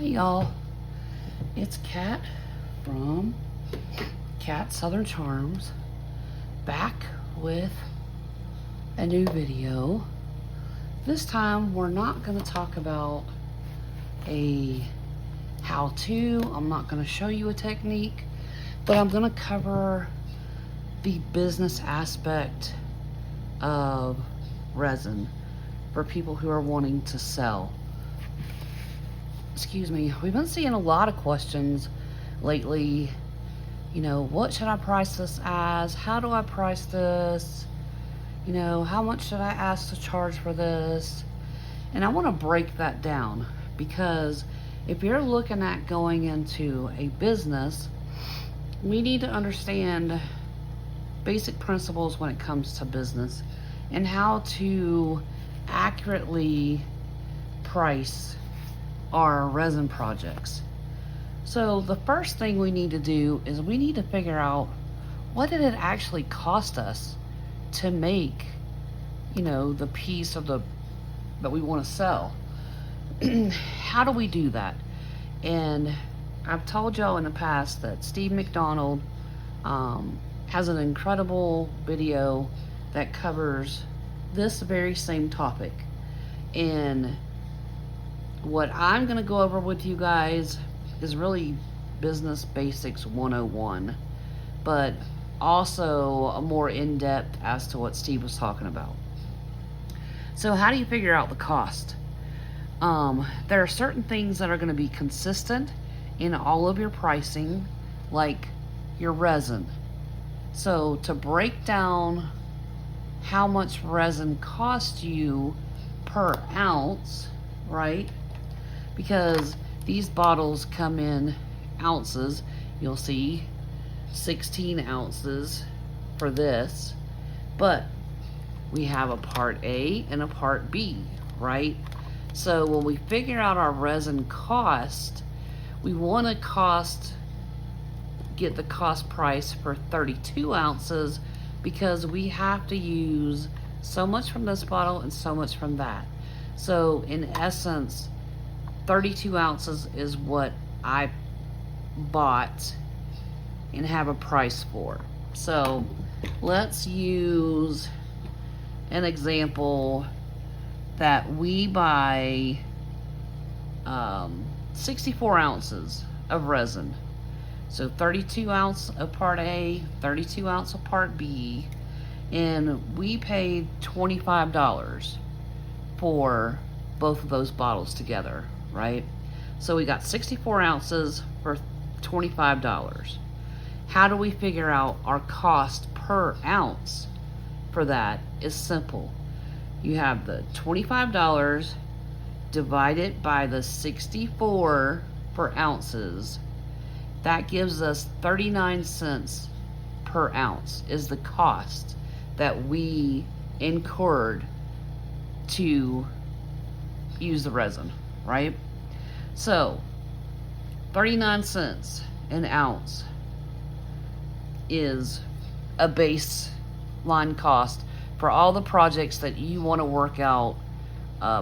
Hey y'all, it's Kat from Kat Southern Charms, back with a new video. This time we're not going to talk about a how-to. I'm not going to show you a technique, but I'm going to cover the business aspect of resin for people who are wanting to sell. Excuse me, we've been seeing a lot of questions lately. You know, what should I price this as? How do I price this? You know, how much should I ask to charge for this? And I want to break that down, because if you're looking at going into a business, we need to understand basic principles when it comes to business and how to accurately price our resin projects. So the first thing we need to do is we need to figure out, what did it actually cost us to make, you know, the piece of that we want to sell. How do we do that? And I've told y'all in the past that Steve McDonald has an incredible video that covers this very same topic. And what I'm going to go over with you guys is really Business Basics 101, but also a more in-depth as to what Steve was talking about. So how do you figure out the cost? There are certain things that are going to be consistent in all of your pricing, like your resin. So to break down how much resin costs you per ounce, right? Because these bottles come in ounces. You'll see 16 ounces for this, but we have a part A and a part B, right? So when we figure out our resin cost, we want to get the cost price for 32 ounces, because we have to use so much from this bottle and so much from that. So in essence, 32 ounces is what I bought and have a price for. So let's use an example that we buy 64 ounces of resin. So 32 ounce of part A, 32 ounce of part B, and we paid $25 for both of those bottles together, right? So we got 64 ounces for $25. How do we figure out our cost per ounce for that? Is simple. You have the $25 divided by the 64 for ounces. That gives us 39 cents per ounce is the cost that we incurred to use the resin, right? So 39 cents an ounce is a baseline cost for all the projects that you want to work out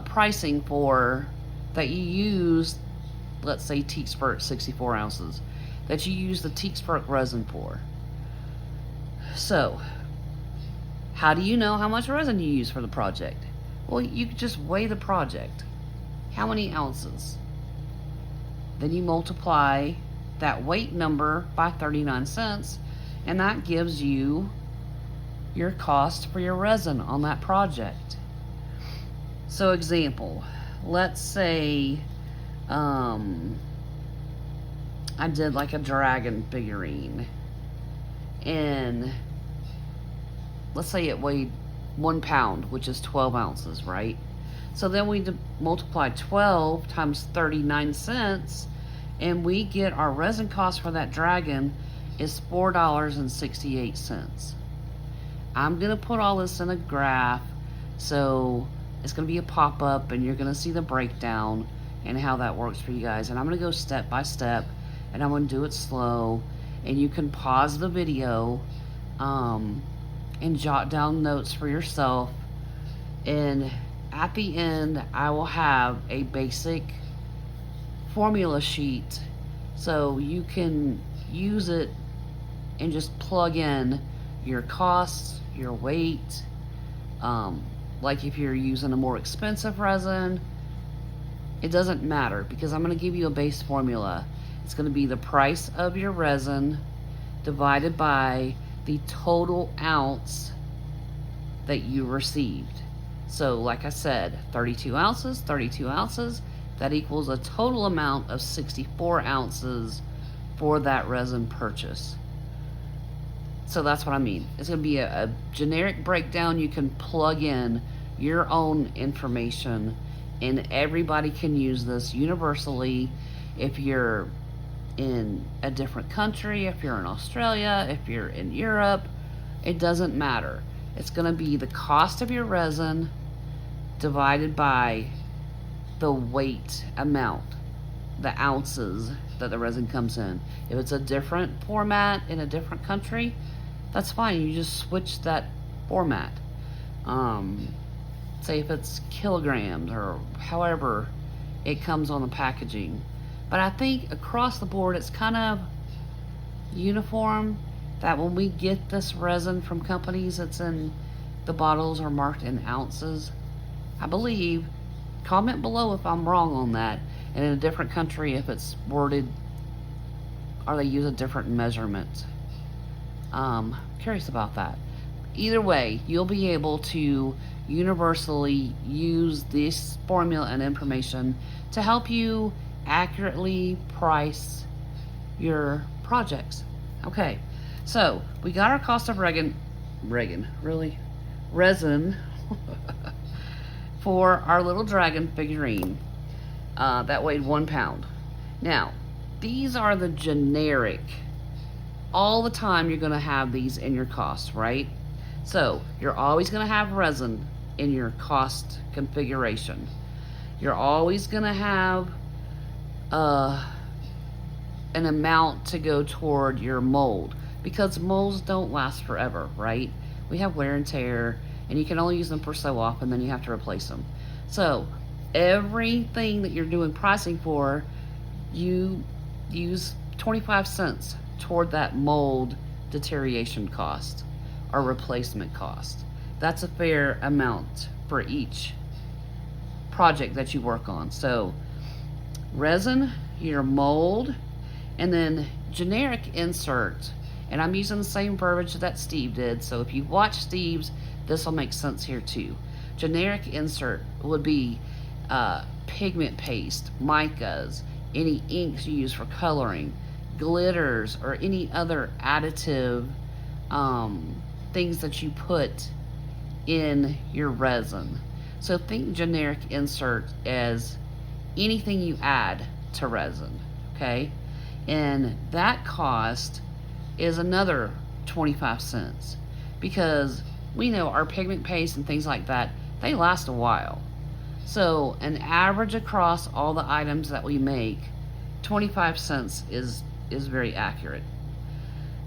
pricing for, that you use, let's say Teak-Spurt 64 ounces, that you use the Teak-Spurt resin for. So how do you know how much resin you use for the project? Well, you just weigh the project. How many ounces? Then you multiply that weight number by 39 cents, and that gives you your cost for your resin on that project. So example, let's say I did like a dragon figurine, and let's say it weighed 1 pound, which is 12 ounces, right? So then we multiply 12 times 39 cents, and we get our resin cost for that dragon is $4.68. I'm gonna put all this in a graph, so it's gonna be a pop-up, and you're gonna see the breakdown and how that works for you guys. And I'm gonna go step by step, and I'm gonna do it slow, and you can pause the video and jot down notes for yourself. And at the end, I will have a basic formula sheet so you can use it and just plug in your costs, your weight. Like if you're using a more expensive resin, it doesn't matter because I'm going to give you a base formula. It's going to be the price of your resin divided by the total ounce that you received. So like I said, 32 ounces, that equals a total amount of 64 ounces for that resin purchase. So that's what I mean. It's going to be a generic breakdown. You can plug in your own information and everybody can use this universally. If you're in a different country, if you're in Australia, if you're in Europe, it doesn't matter. It's going to be the cost of your resin divided by the weight amount, the ounces that the resin comes in. If it's a different format in a different country, that's fine. You just switch that format. Say if it's kilograms or however it comes on the packaging. But I think across the board it's kind of uniform that when we get this resin from companies, it's in the bottles are marked in ounces. I believe. Comment below if I'm wrong on that. And in a different country, if it's worded or they use a different measurement. Curious about that. Either way, you'll be able to universally use this formula and information to help you accurately price your projects. Okay, so we got our cost of resin for our little dragon figurine that weighed 1 pound. Now, these are the generic. All the time you're going to have these in your cost, right? So you're always going to have resin in your cost configuration. You're always going to have an amount to go toward your mold because molds don't last forever, right? We have wear and tear and you can only use them for so often, then you have to replace them. So everything that you're doing pricing for, you use 25 cents toward that mold deterioration cost or replacement cost. That's a fair amount for each project that you work on. So resin, your mold, and then generic insert. And I'm using the same verbiage that Steve did. So if you watch Steve's, this will make sense here too. Generic insert would be pigment paste, micas, any inks you use for coloring, glitters, or any other additive things that you put in your resin. So think generic insert as anything you add to resin, okay? And that cost is another 25 cents because we know our pigment paste and things like that, they last a while. So an average across all the items that we make, 25 cents is very accurate.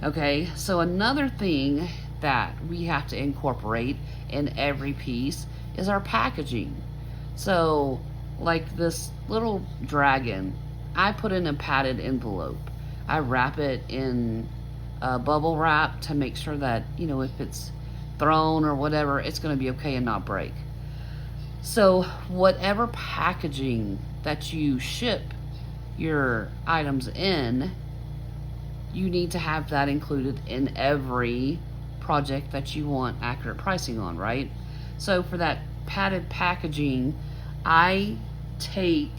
Okay, so another thing that we have to incorporate in every piece is our packaging. So like this little dragon, I put in a padded envelope. I wrap it in bubble wrap to make sure that, you know, if it's thrown or whatever, it's going to be okay and not break. So whatever packaging that you ship your items in, you need to have that included in every project that you want accurate pricing on, right? So for that padded packaging, I take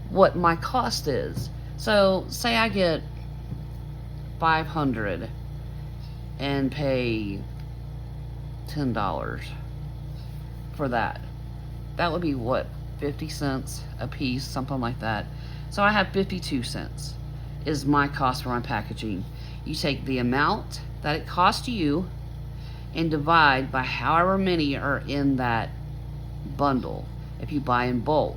what my cost is. So say I get 500 and pay $10 for that. That would be what, 50 cents a piece, something like that. So I have 52 cents is my cost for my packaging. You take the amount that it cost you and divide by however many are in that bundle. If you buy in bulk,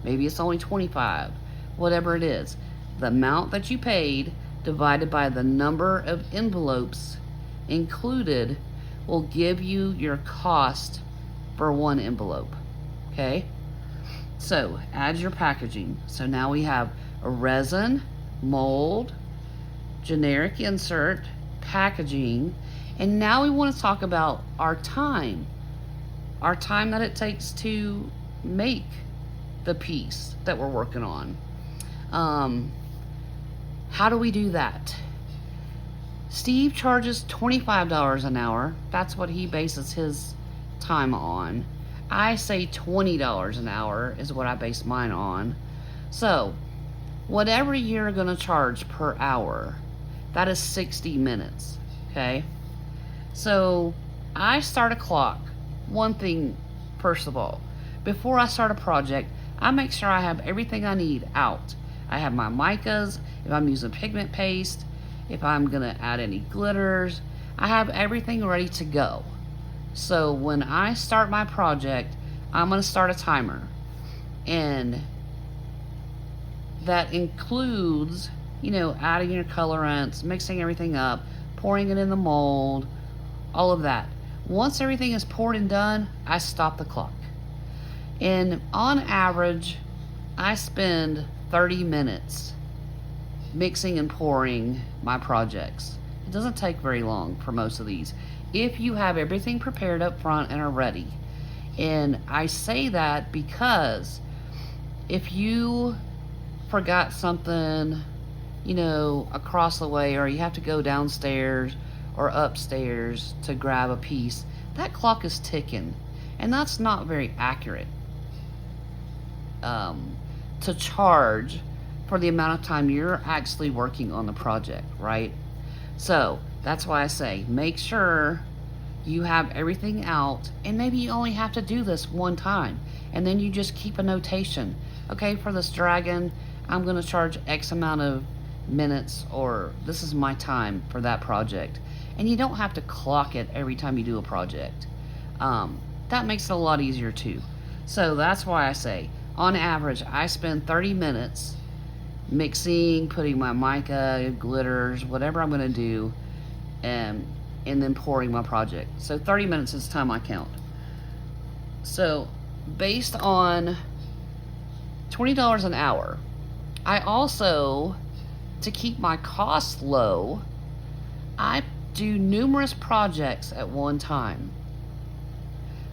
maybe it's only 25, whatever it is. The amount that you paid divided by the number of envelopes included will give you your cost for one envelope, okay? So add your packaging. So now we have a resin, mold, generic insert, packaging, and now we want to talk about our time that it takes to make the piece that we're working on. How do we do that? Steve charges $25 an hour. That's what he bases his time on. I say $20 an hour is what I base mine on. So whatever you're gonna charge per hour, that is 60 minutes, okay? So I start a clock. One thing, first of all, before I start a project, I make sure I have everything I need out. I have my micas, if I'm using pigment paste, if I'm gonna add any glitters, I have everything ready to go. So when I start my project, I'm gonna start a timer. And that includes, adding your colorants, mixing everything up, pouring it in the mold, all of that. Once everything is poured and done, I stop the clock. And on average, I spend 30 minutes mixing and pouring my projects. It doesn't take very long for most of these, if you have everything prepared up front and are ready. And I say that because if you forgot something, across the way, or you have to go downstairs or upstairs to grab a piece, that clock is ticking, and that's not very accurate to charge for the amount of time you're actually working on the project, right? So that's why I say make sure you have everything out, and maybe you only have to do this one time, and then you just keep a notation. Okay, for this dragon, I'm going to charge X amount of minutes, or this is my time for that project. And you don't have to clock it every time you do a project. That makes it a lot easier too. So that's why I say, on average, I spend 30 minutes mixing, putting my mica, glitters, whatever I'm going to do, and then pouring my project. So 30 minutes is time I count. So based on $20 an hour, I also, to keep my costs low, I do numerous projects at one time.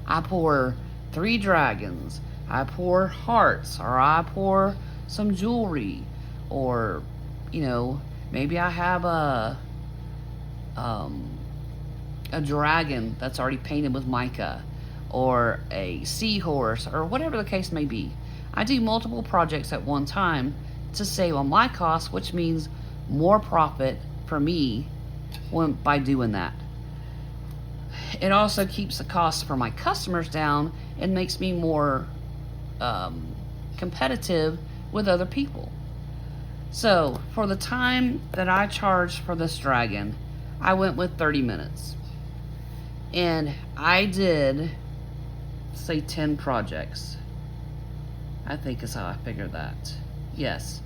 I pour 3 dragons, I pour hearts, or I pour some jewelry, or maybe I have a dragon that's already painted with mica, or a seahorse, or whatever the case may be. I do multiple projects at one time to save on my costs, which means more profit for me by doing that. It also keeps the costs for my customers down and makes me more competitive with other people. So for the time that I charged for this dragon, I went with 30 minutes. And I did, say, 10 projects. I think is how I figured that. Yes,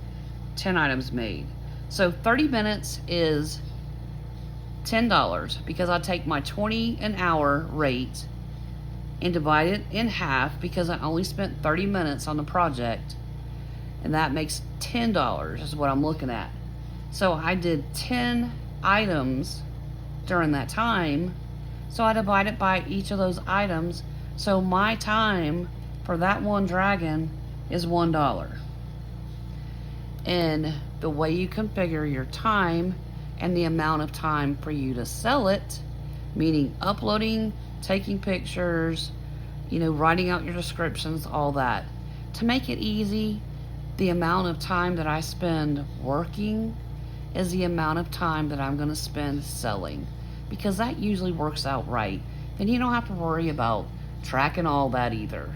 10 items made. So 30 minutes is $10, because I take my 20 an hour rate and divide it in half, because I only spent 30 minutes on the project, and that makes $10 is what I'm looking at. So I did 10 items during that time, so I divide it by each of those items, so my time for that one dragon is $1. And the way you configure your time and the amount of time for you to sell it, meaning uploading, taking pictures, writing out your descriptions, all that. To make it easy, the amount of time that I spend working is the amount of time that I'm going to spend selling, because that usually works out right. Then you don't have to worry about tracking all that either.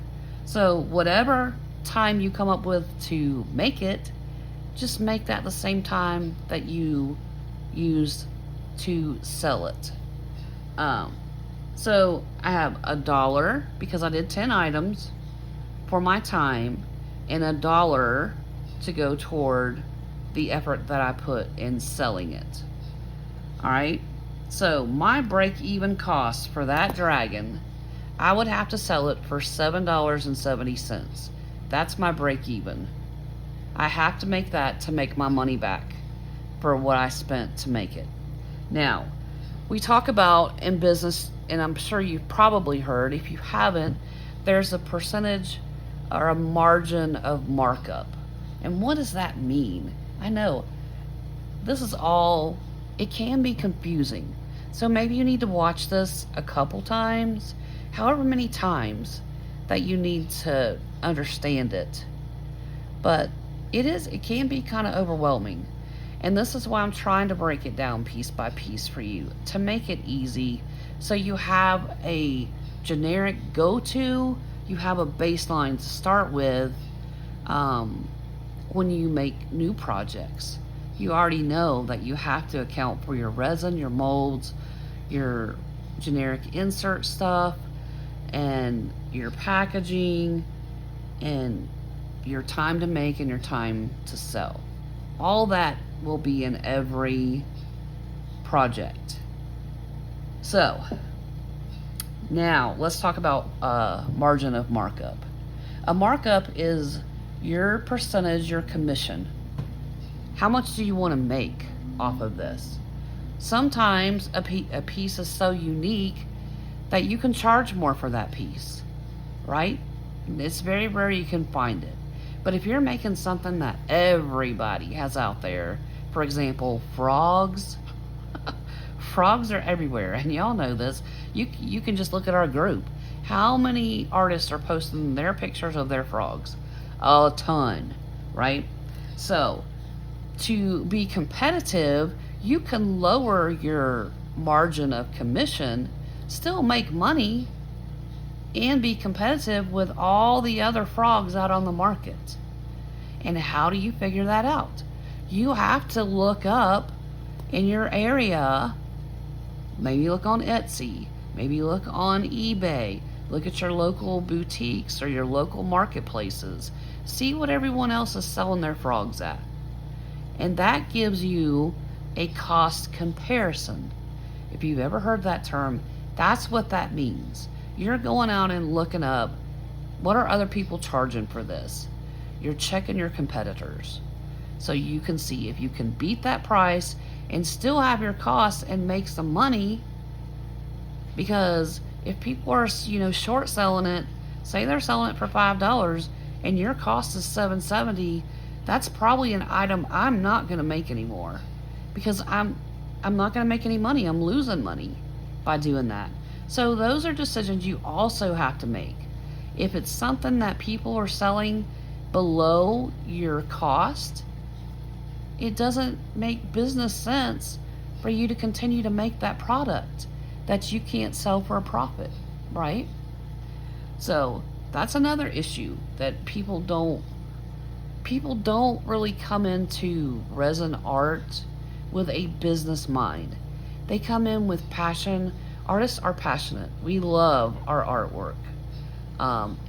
So whatever time you come up with to make it, just make that the same time that you use to sell it. So I have $1 because I did 10 items for my time, and $1 to go toward the effort that I put in selling it. Alright, so my break-even cost for that dragon, I would have to sell it for $7.70. That's my break even. I have to make that to make my money back for what I spent to make it. Now, we talk about in business, and I'm sure you've probably heard, if you haven't, there's a percentage or a margin of markup. And what does that mean? I know this is all, it can be confusing. So maybe you need to watch this a couple times, however many times that you need to understand it. But it can be kind of overwhelming. And this is why I'm trying to break it down piece by piece for you to make it easy so you have a generic go-to, you have a baseline to start with when you make new projects. You already know that you have to account for your resin, your molds, your generic insert stuff, and your packaging, and your time to make and your time to sell. All that will be in every project. So now let's talk about margin of markup. A markup is your percentage, your commission. How much do you want to make off of this? Sometimes a piece is so unique that you can charge more for that piece, right? It's very rare you can find it. But if you're making something that everybody has out there, for example, frogs, frogs are everywhere, and y'all know this. You can just look at our group. How many artists are posting their pictures of their frogs? A ton, right? So to be competitive, you can lower your margin of commission, still make money, and be competitive with all the other frogs out on the market. And how do you figure that out? You have to look up in your area, maybe look on Etsy, maybe look on eBay, look at your local boutiques or your local marketplaces, see what everyone else is selling their frogs at. And that gives you a cost comparison. If you've ever heard that term, that's what that means. You're going out and looking up, what are other people charging for this? You're checking your competitors so you can see if you can beat that price and still have your costs and make some money. Because if people are, short selling it, say they're selling it for $5 and your cost is $7.70, that's probably an item I'm not going to make anymore, because I'm not going to make any money. I'm losing money by doing that. So those are decisions you also have to make. If it's something that people are selling below your cost, it doesn't make business sense for you to continue to make that product that you can't sell for a profit, right? So that's another issue that people don't really come into resin art with a business mind. They come in with passion. Artists are passionate. We love our artwork.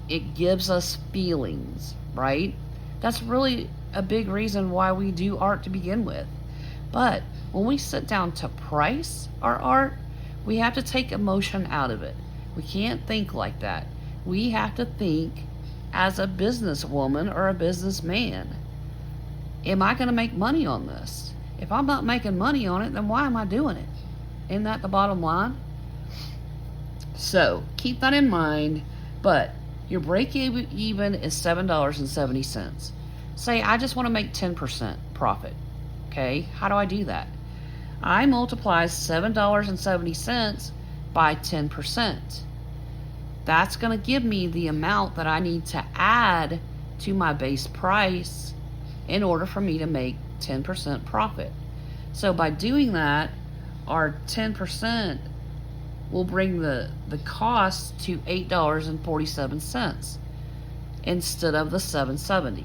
It gives us feelings, right? That's really a big reason why we do art to begin with. But when we sit down to price our art, we have to take emotion out of it. We can't think like that. We have to think as a businesswoman or a businessman. Am I going to make money on this? If I'm not making money on it, then why am I doing it? Isn't that the bottom line? So keep that in mind. But your break even is $7.70. Say I just want to make 10% profit. Okay, how do I do that? I multiply $7.70 by 10%. That's going to give me the amount that I need to add to my base price in order for me to make 10% profit. So by doing that, our 10% will bring the cost to $8.47 instead of the $7.70.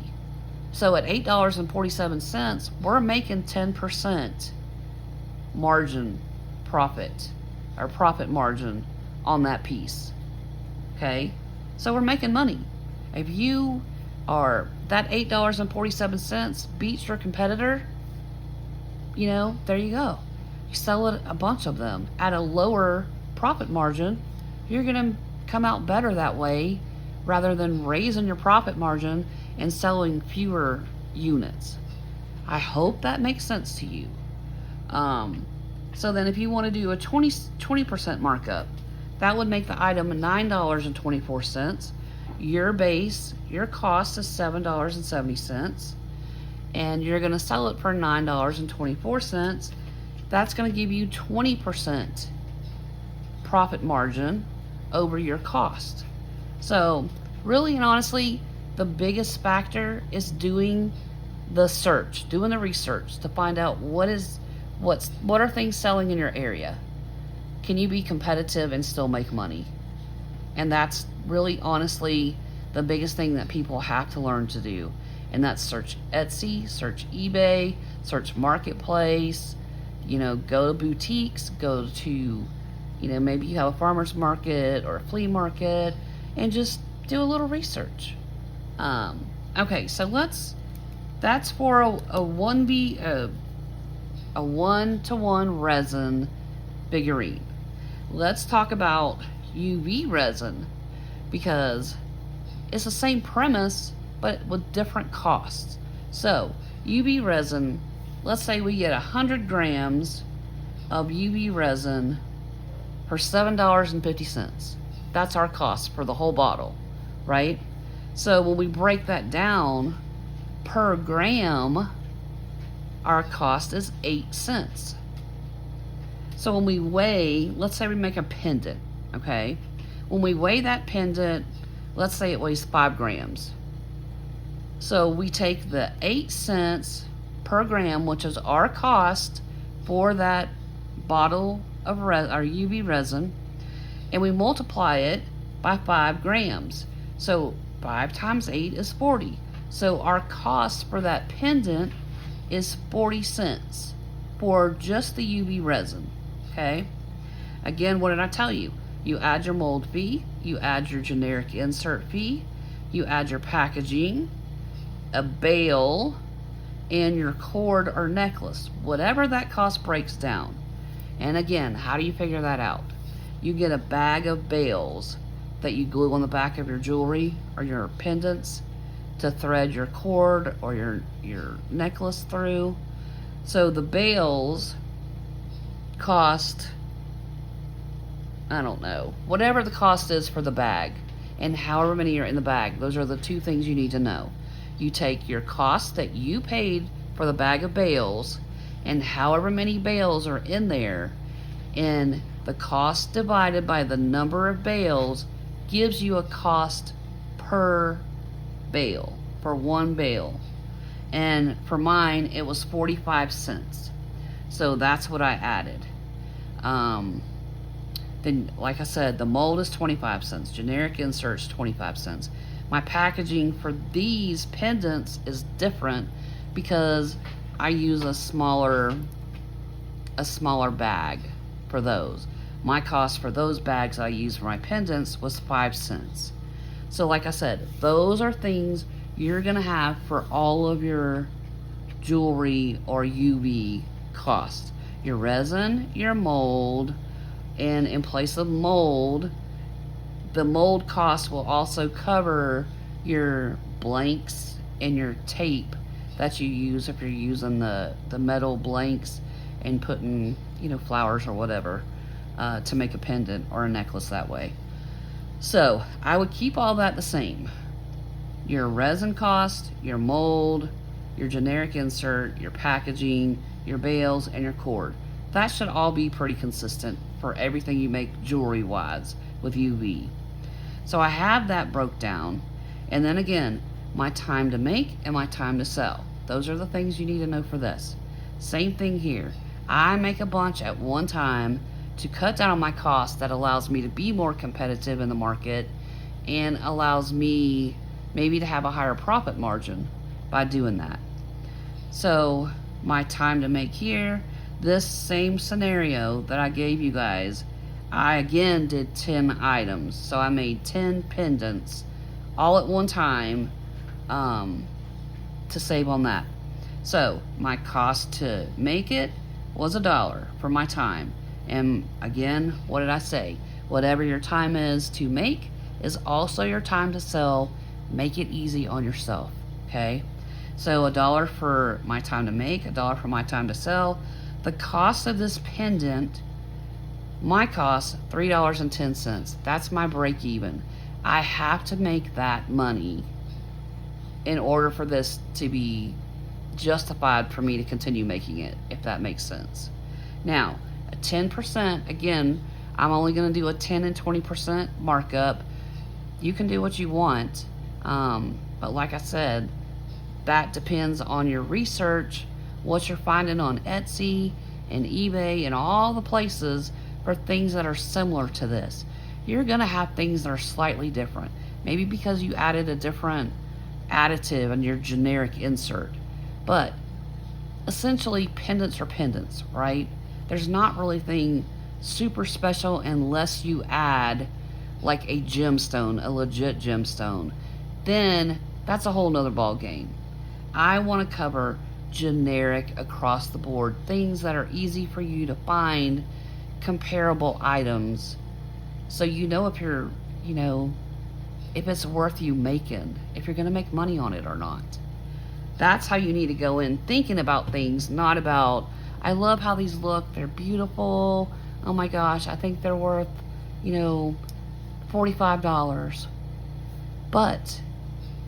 So at $8.47, we're making 10% margin profit, or profit margin on that piece. Okay, so we're making money. If you are, that $8.47 beats your competitor, there you go. You sell it a bunch of them at a lower profit margin, you're going to come out better that way rather than raising your profit margin and selling fewer units. I hope that makes sense to you. So then if you want to do a 20% markup, that would make the item $9.24. Your base, your cost is $7.70, and you're going to sell it for $9.24. That's going to give you 20% profit margin over your cost. So really and honestly, the biggest factor is doing the search, doing the research to find out what are things selling in your area. Can you be competitive and still make money? And that's really honestly the biggest thing that people have to learn to do. And that's search Etsy, search eBay, search Marketplace, go to boutiques, go to, maybe you have a farmer's market or a flea market, and just do a little research. Okay, so that's for a 1-to-1 resin figurine. Let's talk about UV resin, because it's the same premise but with different costs. So UV resin, let's say we get 100 grams of UV resin for $7.50. That's our cost for the whole bottle, right? So when we break that down per gram, our cost is 8 cents. So when we weigh, let's say we make a pendant, okay? When we weigh that pendant, let's say it weighs 5 grams. So we take the 8 cents per gram, which is our cost for that bottle of our UV resin, and we multiply it by 5 grams. So 5 times 8 is 40. So our cost for that pendant is 40 cents for just the UV resin, okay? Again, what did I tell you? You add your mold fee, you add your generic insert fee, you add your packaging, a bale, and your cord or necklace, whatever that cost breaks down. And again, how do you figure that out? You get a bag of bales that you glue on the back of your jewelry or your pendants to thread your cord or your necklace through. So the bales cost, I don't know, whatever the cost is for the bag, and however many are in the bag. Those are the two things you need to know. You take your cost that you paid for the bag of bales and however many bales are in there, and the cost divided by the number of bales gives you a cost per bale, for one bale. And for mine, it was 45 cents. So that's what I added. Then, like I said, the mold is 25 cents. Generic inserts, 25 cents. My packaging for these pendants is different because I use a smaller bag for those. My cost for those bags I use for my pendants was 5 cents. So like I said, those are things you're gonna have for all of your jewelry or UV costs. Your resin, your mold, and in place of mold, the mold cost will also cover your blanks and your tape that you use if you're using the metal blanks and putting, flowers or whatever to make a pendant or a necklace that way. So I would keep all that the same. Your resin cost, your mold, your generic insert, your packaging, your bales, and your cord. That should all be pretty consistent for everything you make jewelry wise with UV. So I have that broke down. And then again, my time to make and my time to sell. Those are the things you need to know for this. Same thing here. I make a bunch at one time to cut down on my cost. That allows me to be more competitive in the market and allows me maybe to have a higher profit margin by doing that. So my time to make here, this same scenario that I gave you guys, I again did 10 items. So I made 10 pendants all at one time to save on that. So my cost to make it was $1 for my time. And again, what did I say? Whatever your time is to make, is also your time to sell. Make it easy on yourself, okay? So $1 for my time to make, $1 for my time to sell. The cost of this pendant, my cost, $3.10. That's my break even. I have to make that money in order for this to be justified for me to continue making it, if that makes sense. Now, a 10%, again, I'm only going to do a 10 and 20% markup. You can do what you want, but like I said, that depends on your research, what you're finding on Etsy and eBay and all the places for things that are similar to this. You're going to have things that are slightly different, maybe because you added a different additive in your generic insert. But essentially, pendants are pendants, right? There's not really anything super special unless you add like a gemstone, a legit gemstone. Then that's a whole nother ball game. I want to cover generic across the board, things that are easy for you to find, comparable items, so you know if you're, if it's worth you making, if you're going to make money on it or not. That's how you need to go in thinking about things, not about, I love how these look, they're beautiful, oh my gosh, I think they're worth, $45. But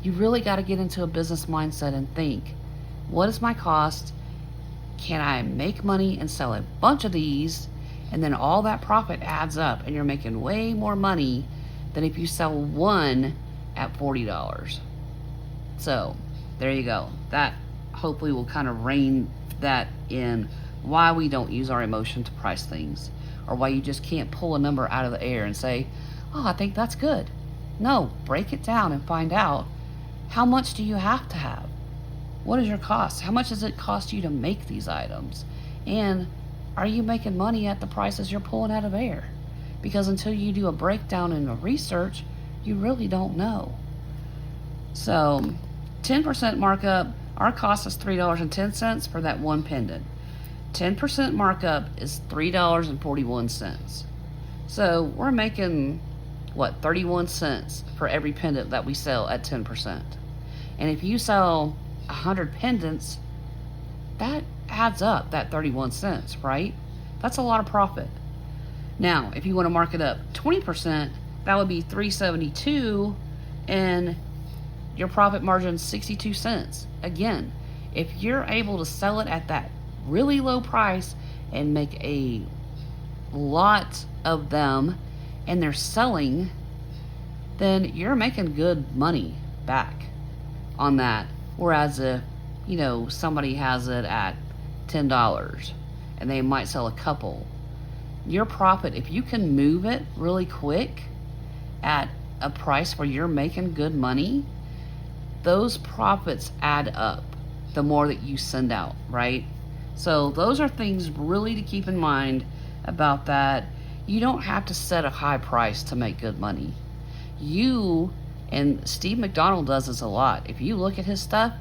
you really got to get into a business mindset and think, what is my cost? Can I make money and sell a bunch of these? And then all that profit adds up and you're making way more money than if you sell one at $40. So there you go. That hopefully will kind of rein that in, why we don't use our emotion to price things, or why you just can't pull a number out of the air and say, oh, I think that's good. No, break it down and find out, how much do you have to have? What is your cost? How much does it cost you to make these items? And are you making money at the prices you're pulling out of air? Because until you do a breakdown and a research, you really don't know. So 10% markup, our cost is $3.10 for that one pendant. 10% markup is $3.41. So we're making, 31 cents for every pendant that we sell at 10%. And if you sell 100 pendants, that adds up, that 31 cents, right? That's a lot of profit. Now, if you want to mark it up 20%, that would be $3.72, and your profit margin is 62 cents. Again, if you're able to sell it at that really low price and make a lot of them and they're selling, then you're making good money back on that. Whereas if, somebody has it at $10 and they might sell a couple, your profit, if you can move it really quick at a price where you're making good money, those profits add up the more that you send out, right? So those are things really to keep in mind about that. You don't have to set a high price to make good money. And Steve McDonald does this a lot. If you look at his stuff,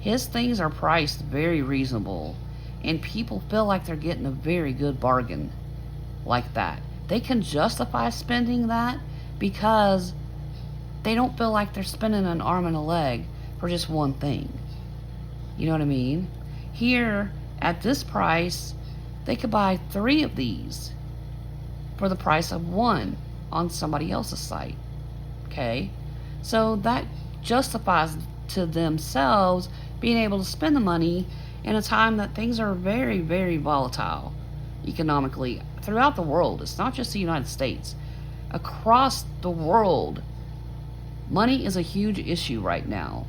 his things are priced very reasonable, and people feel like they're getting a very good bargain like that. They can justify spending that because they don't feel like they're spending an arm and a leg for just one thing. You know what I mean? Here, at this price, they could buy 3 of these for the price of 1 on somebody else's site. Okay? So that justifies to themselves being able to spend the money in a time that things are very, very volatile economically throughout the world. It's not just the United States. Across the world, money is a huge issue right now.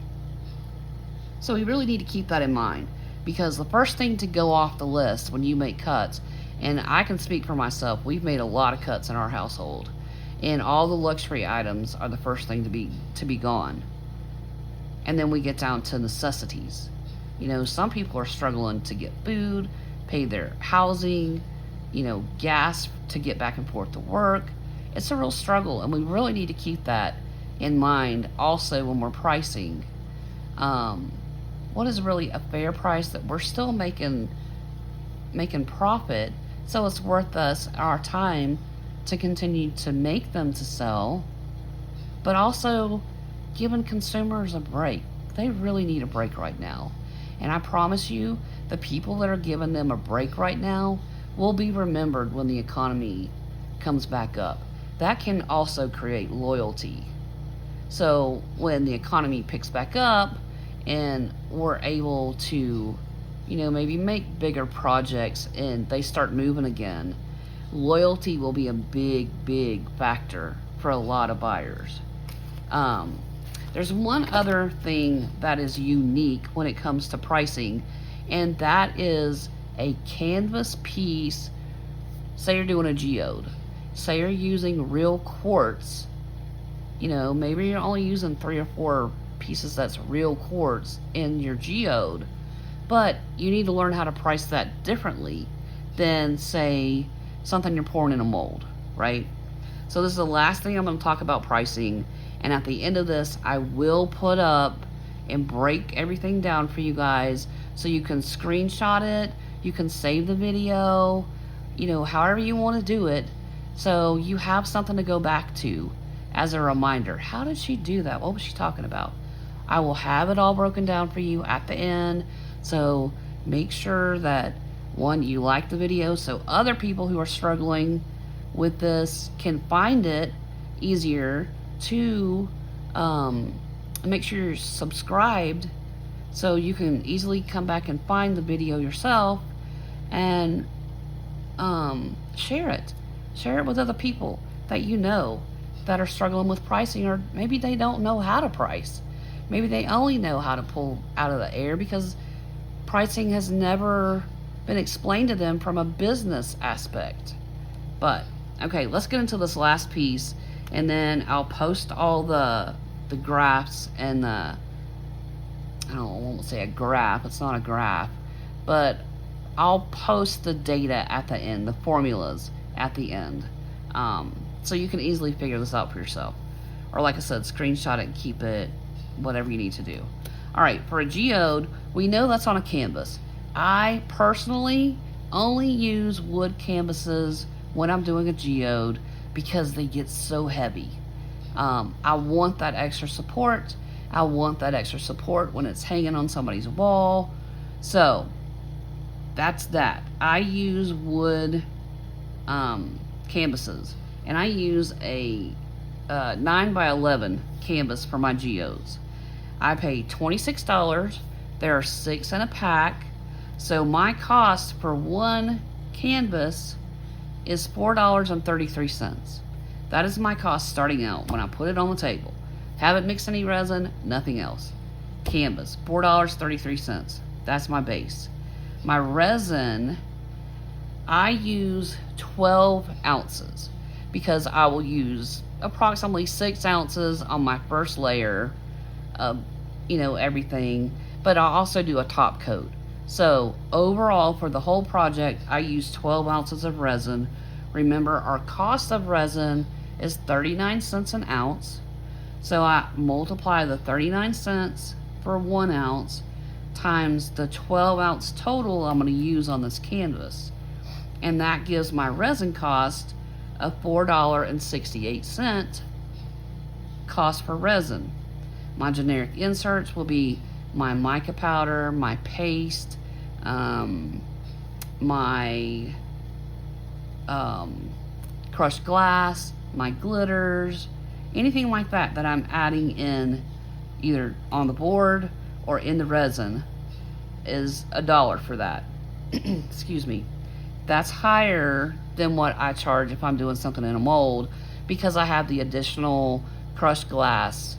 So we really need to keep that in mind, because the first thing to go off the list when you make cuts, and I can speak for myself, we've made a lot of cuts in our household, and all the luxury items are the first thing to be gone. And then we get down to necessities. Some people are struggling to get food, pay their housing, gas to get back and forth to work. It's a real struggle, and we really need to keep that in mind also when we're pricing. What is really a fair price that we're still making profit, so it's worth us our time to continue to make them to sell, but also giving consumers a break. They really need a break right now. And I promise you, the people that are giving them a break right now will be remembered when the economy comes back up. That can also create loyalty. So when the economy picks back up and we're able to, maybe make bigger projects and they start moving again, loyalty will be a big, big factor for a lot of buyers. There's one other thing that is unique when it comes to pricing, and that is a canvas piece. Say you're doing a geode. Say you're using real quartz. Maybe you're only using 3 or 4 pieces that's real quartz in your geode, but you need to learn how to price that differently than, say, something you're pouring in a mold, right? So this is the last thing I'm going to talk about pricing. And at the end of this, I will put up and break everything down for you guys so you can screenshot it, you can save the video, however you want to do it, so you have something to go back to as a reminder. How did she do that? What was she talking about? I will have it all broken down for you at the end, so make sure that, one, you like the video so other people who are struggling with this can find it easier. 2, make sure you're subscribed so you can easily come back and find the video yourself and share it. Share it with other people that that are struggling with pricing, or maybe they don't know how to price. Maybe they only know how to pull out of the air because pricing has never been explained to them from a business aspect. But okay, let's get into this last piece, and then I'll post all the graphs and I won't say a graph, it's not a graph, but I'll post the data at the end, the formulas at the end, so you can easily figure this out for yourself. Or like I said, screenshot it and keep it, whatever you need to do. All right, for a geode, we know that's on a canvas. I personally only use wood canvases when I'm doing a geode because they get so heavy. I want that extra support. I want that extra support when it's hanging on somebody's wall. So that's that. I use wood canvases, and I use a 9x11 canvas for my geodes. I pay $26. There are 6 in a pack. So my cost for one canvas is $4.33. That is my cost starting out when I put it on the table. Haven't mixed any resin, nothing else. Canvas, $4.33. That's my base. My resin, I use 12 ounces because I will use approximately 6 ounces on my first layer of, everything, but I'll also do a top coat. So overall, for the whole project, I use 12 ounces of resin. Remember, our cost of resin is 39 cents an ounce. So I multiply the 39 cents for 1 ounce times the 12 ounce total I'm going to use on this canvas. And that gives my resin cost of $4.68 cost for resin. My generic inserts will be my mica powder, my paste, my crushed glass, my glitters, anything like that that I'm adding in either on the board or in the resin is $1 for that. Excuse me. That's higher than what I charge if I'm doing something in a mold because I have the additional crushed glass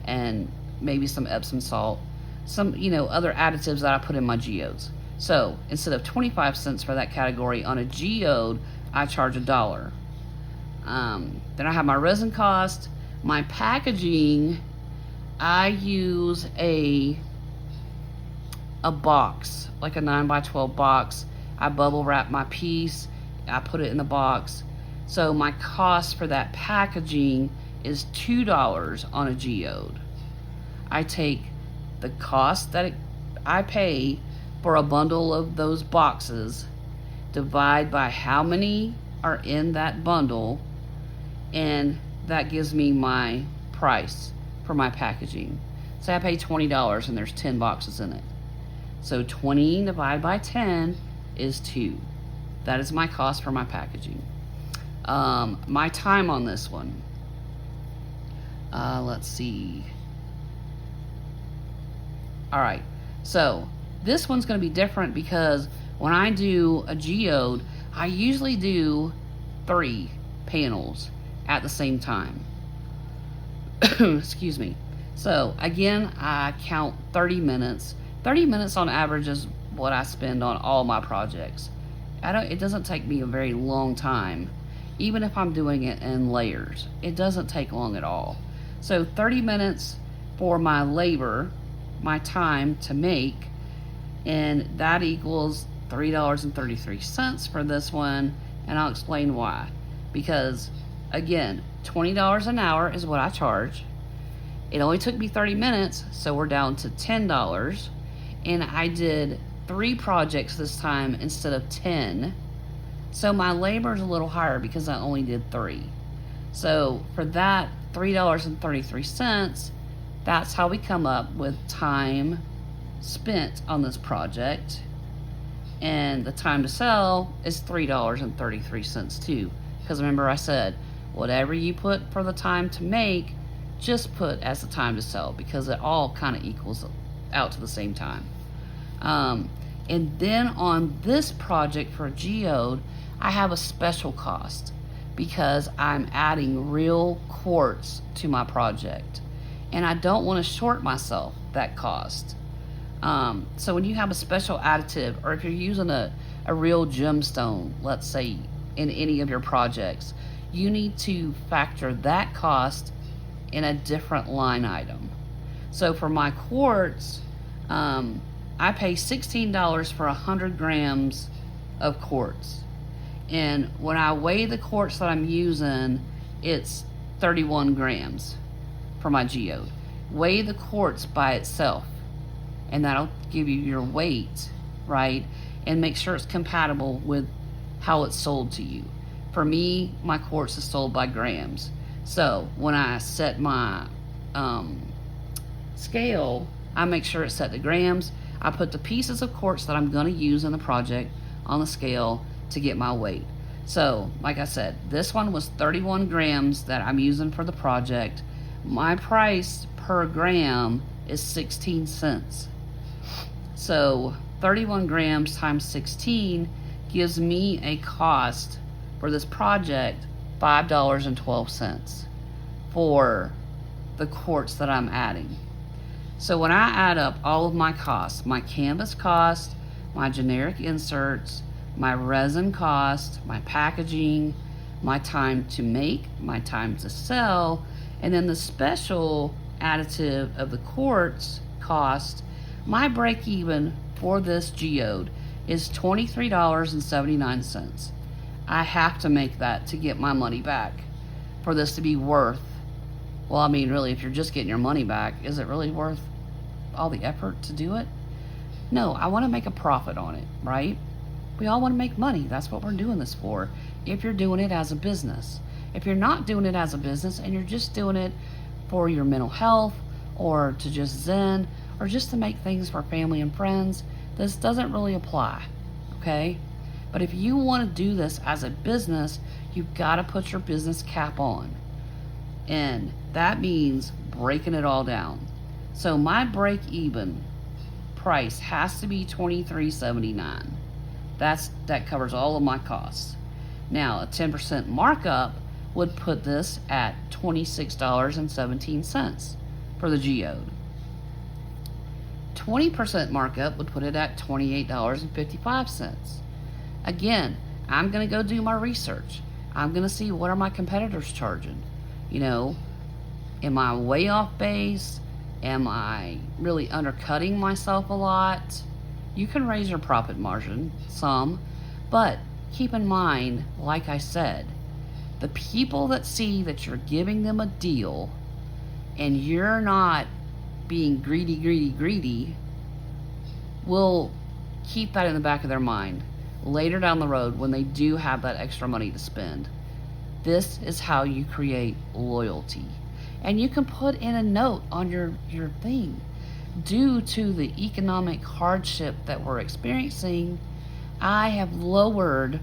and maybe some Epsom salt, some other additives that I put in my geodes. So instead of 25 cents for that category on a geode, I charge $1. Then I have my resin cost, my packaging. I use a box, like a 9x12 box. I bubble wrap my piece, I put it in the box. So my cost for that packaging is $2 on a geode. I take the cost that I pay for a bundle of those boxes, divide by how many are in that bundle, and that gives me my price for my packaging. Say I pay $20 and there's 10 boxes in it. So 20 divided by 10 is 2. That is my cost for my packaging. My time on this one, let's see. All right, so this one's going to be different because when I do a geode, I usually do 3 panels at the same time. Excuse me. So again, I count 30 minutes. 30 minutes on average is what I spend on all my projects. It doesn't take me a very long time, even if I'm doing it in layers. It doesn't take long at all. So 30 minutes for my labor, my time to make, and that equals $3.33 for this one, and I'll explain why. Because again, $20 an hour is what I charge. It only took me 30 minutes, so we're down to $10, and I did 3 projects this time instead of 10, so my labor is a little higher because I only did 3. So for that $3.33, that's how we come up with time spent on this project, and the time to sell is $3.33 too, because remember I said whatever you put for the time to make, just put as the time to sell, because it all kind of equals out to the same time. And then on this project for geode, I have a special cost because I'm adding real quartz to my project, and I don't want to short myself that cost. So when you have a special additive, or if you're using a real gemstone, let's say in any of your projects, you need to factor that cost in a different line item. So for my quartz, I pay $16 for 100 grams of quartz. And when I weigh the quartz that I'm using, it's 31 grams for my geode. Weigh the quartz by itself, and that'll give you your weight, right? And make sure it's compatible with how it's sold to you. For me, my quartz is sold by grams. So when I set my scale, I make sure it's set to grams. I put the pieces of quartz that I'm going to use in the project on the scale to get my weight. So like I said, this one was 31 grams that I'm using for the project. My price per gram is 16 cents. So 31 grams times 16 gives me a cost for this project $5.12 for the quartz that I'm adding. So when I add up all of my costs, my canvas cost, my generic inserts, my resin cost, my packaging, my time to make, my time to sell, and then the special additive of the quartz cost, my break even for this geode is $23.79. I have to make that to get my money back for this to be worth, well, I mean, really, if you're just getting your money back, is it really worth all the effort to do it? No, I want to make a profit on it, right? We all want to make money. That's what we're doing this for. If you're doing it as a business. If you're not doing it as a business and you're just doing it for your mental health or to just zen or just to make things for family and friends, this doesn't really apply, okay? But if you want to do this as a business, you've got to put your business cap on. And that means breaking it all down. So my break even price has to be $23.79. That covers all of my costs. Now a 10% markup would put this at $26.17 for the geode. 20% markup would put it at $28.55. Again, I'm going to go do my research. I'm going to see what are my competitors charging. You know, am I way off base? Am I really undercutting myself a lot? You can raise your profit margin some, but keep in mind, like I said, the people that see that you're giving them a deal and you're not being greedy will keep that in the back of their mind later down the road when they do have that extra money to spend. This is how you create loyalty. And you can put in a note on your thing. Due to the economic hardship that we're experiencing, I have lowered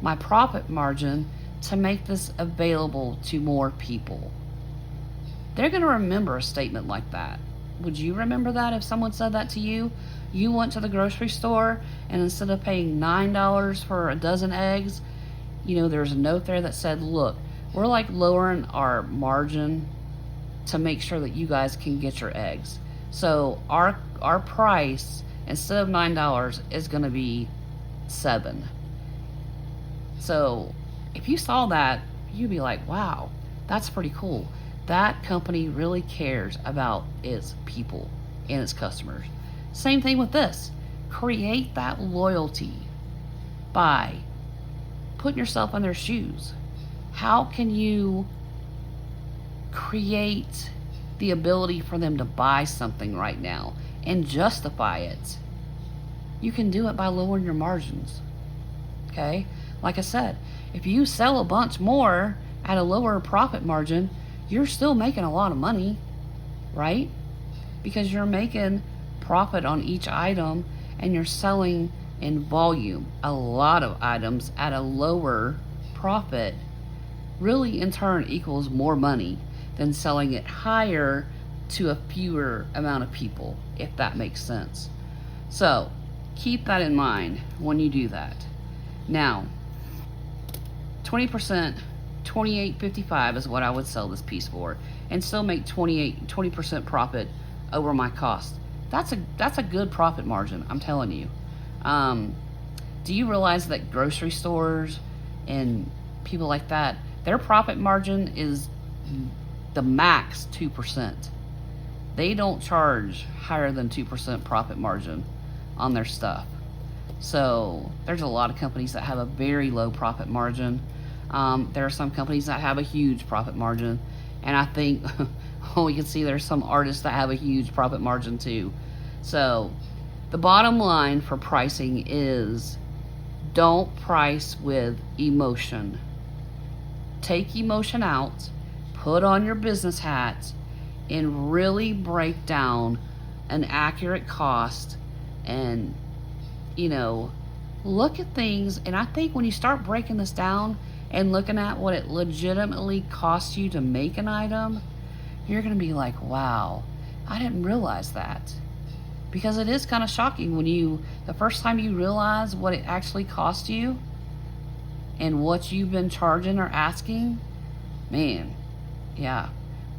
my profit margin to make this available to more people. They're going to remember a statement like that. Would you remember that if someone said that to you? You went to the grocery store and instead of paying $9 for a dozen eggs, there's a note there that said, look, we're like lowering our margin to make sure that you guys can get your eggs. So our price, instead of $9, is going to be $7. So if you saw that, you'd be like, wow, that's pretty cool. That company really cares about its people and its customers. Same thing with this. Create that loyalty by putting yourself in their shoes. How can you create the ability for them to buy something right now and justify it? You can do it by lowering your margins. Okay? Like I said, if you sell a bunch more at a lower profit margin, you're still making a lot of money, right? Because you're making profit on each item and you're selling in volume a lot of items at a lower profit, really in turn equals more money than selling it higher to a fewer amount of people, if that makes sense. So keep that in mind when you do that. Now, 20%, $28.55 is what I would sell this piece for, and still make 20% profit over my cost. That's a good profit margin, I'm telling you. Do you realize that grocery stores and people like that, their profit margin is the max 2%. They don't charge higher than 2% profit margin on their stuff. So there's a lot of companies that have a very low profit margin. There are some companies that have a huge profit margin, and I think we can see there's some artists that have a huge profit margin too. So the bottom line for pricing is don't price with emotion. Take emotion out, put on your business hat, and really break down an accurate cost and, look at things. And I think when you start breaking this down and looking at what it legitimately costs you to make an item, you're going to be like, wow, I didn't realize that. Because it is kind of shocking when the first time you realize what it actually cost you and what you've been charging or asking, man, yeah,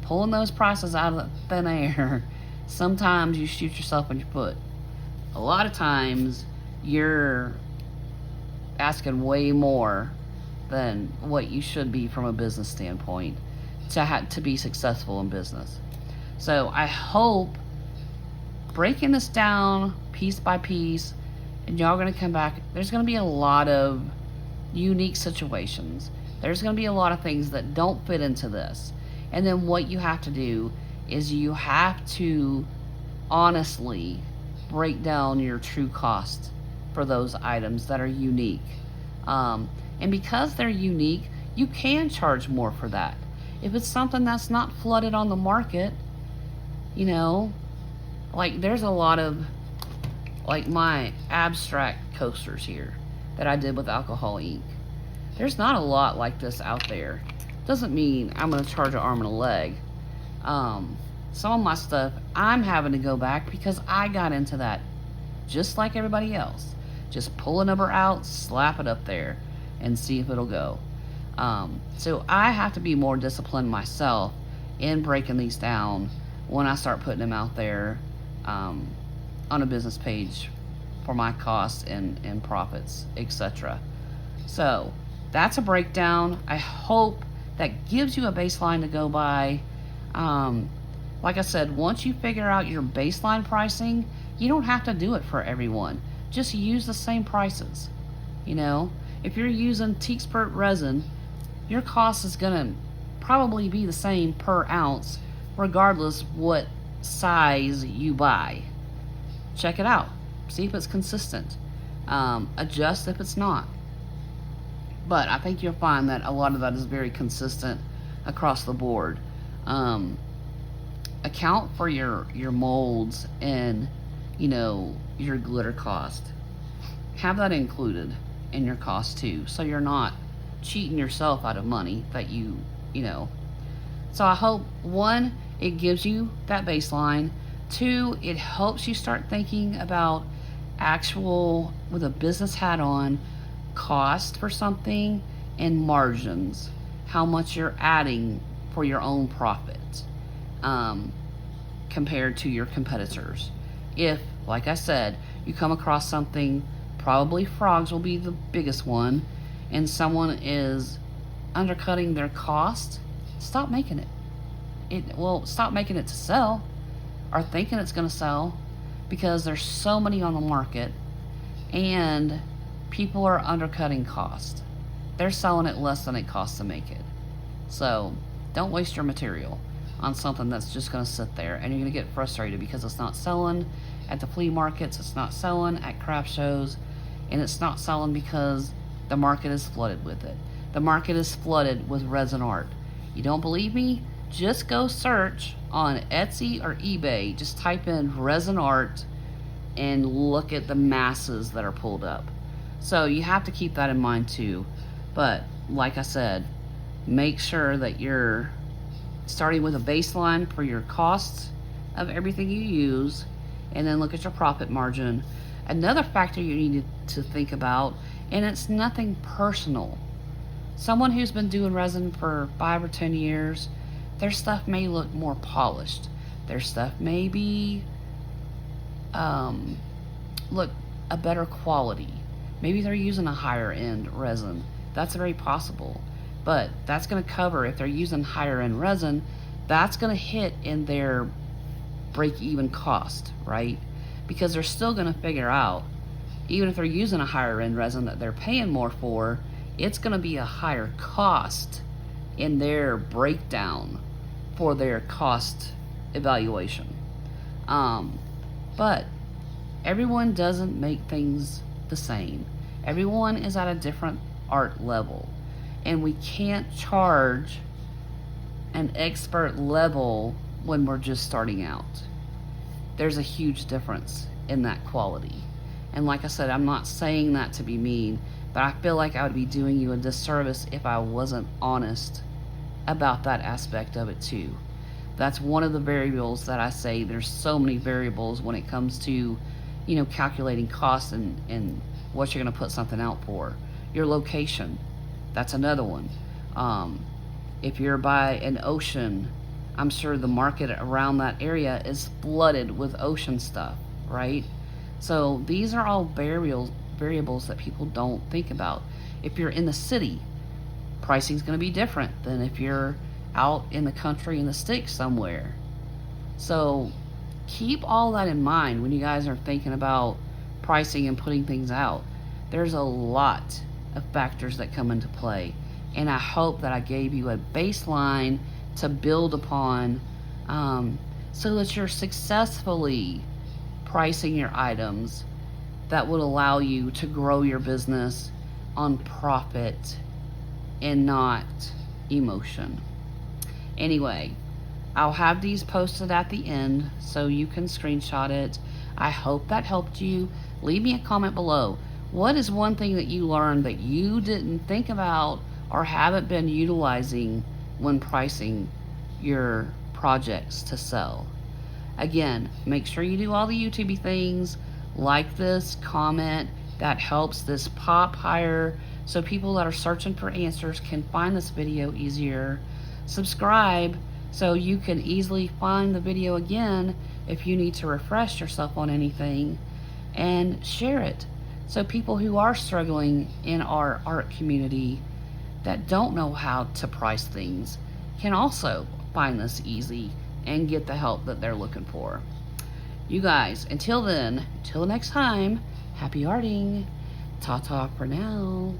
pulling those prices out of thin air, sometimes you shoot yourself in your foot. A lot of times you're asking way more than what you should be from a business standpoint to be successful in business. So I hope breaking this down piece by piece, and y'all gonna come back, there's gonna be a lot of unique situations. There's gonna be a lot of things that don't fit into this. And then what you have to do is you have to honestly break down your true cost for those items that are unique. And because they're unique, you can charge more for that. If it's something that's not flooded on the market, like there's a lot of, like my abstract coasters here that I did with alcohol ink. There's not a lot like this out there. Doesn't mean I'm gonna charge an arm and a leg. Some of my stuff, I'm having to go back because I got into that just like everybody else. Just pull a number out, slap it up there, and see if it'll go. So I have to be more disciplined myself in breaking these down when I start putting them out there on a business page for my costs and profits, etc. So that's a breakdown. I hope that gives you a baseline to go by. Like I said, once you figure out your baseline pricing, you don't have to do it for everyone. Just use the same prices. If you're using teak-spurt resin, your cost is gonna probably be the same per ounce regardless what size you buy. Check it out. See if it's consistent. Adjust if it's not. But I think you'll find that a lot of that is very consistent across the board. Um, account for your molds and, you know, your glitter cost. Have that included in your cost too, so you're not cheating yourself out of money that you know. So I hope, one, it gives you that baseline. Two, it helps you start thinking about actual, with a business hat on, cost for something and margins, how much you're adding for your own profit, um, compared to your competitors. If, like I said, you come across something, probably frogs will be the biggest one, and someone is undercutting their cost, stop making it. Stop making it to sell, or thinking it's going to sell, because there's so many on the market and people are undercutting cost. They're selling it less than it costs to make it. So don't waste your material on something that's just going to sit there, and you're going to get frustrated because it's not selling at the flea markets, it's not selling at craft shows, and it's not selling because the market is flooded with it. The market is flooded with resin art. You don't believe me? Just go search on Etsy or eBay. Just type in resin art and look at the masses that are pulled up. So you have to keep that in mind too. But like I said, make sure that you're starting with a baseline for your costs of everything you use, and then look at your profit margin. Another factor you need to think about, and it's nothing personal. Someone who's been doing resin for 5 or 10 years, their stuff may look more polished. Their stuff may be look a better quality. Maybe they're using a higher end resin. That's very possible. But that's going to cover, if they're using higher end resin, that's going to hit in their break even cost, right? Because they're still going to figure out, even if they're using a higher end resin that they're paying more for, it's going to be a higher cost in their breakdown for their cost evaluation. But everyone doesn't make things the same. Everyone is at a different art level, and we can't charge an expert level when we're just starting out. There's a huge difference in that quality. And like I said, I'm not saying that to be mean, but I feel like I would be doing you a disservice if I wasn't honest about that aspect of it too. That's one of the variables that I say there's so many variables when it comes to, you know, calculating costs and what you're going to put something out for. Your location, that's another one. If you're by an ocean, I'm sure the market around that area is flooded with ocean stuff, right? So these are all variables that people don't think about. If you're in the city, pricing is going to be different than if you're out in the country in the sticks somewhere. So keep all that in mind when you guys are thinking about pricing and putting things out. There's a lot of factors that come into play, and I hope that I gave you a baseline to build upon, so that you're successfully pricing your items that would allow you to grow your business on profit and not emotion. Anyway, I'll have these posted at the end so you can screenshot it. I hope that helped you. Leave me a comment below. What is one thing that you learned that you didn't think about or haven't been utilizing when pricing your projects to sell? Again, make sure you do all the YouTube things. Like this, comment. That helps this pop higher so people that are searching for answers can find this video easier. Subscribe so you can easily find the video again if you need to refresh yourself on anything. And share it so people who are struggling in our art community that don't know how to price things can also find this easy and get the help that they're looking for. You guys, until then, until next time, happy arting. Ta-ta for now.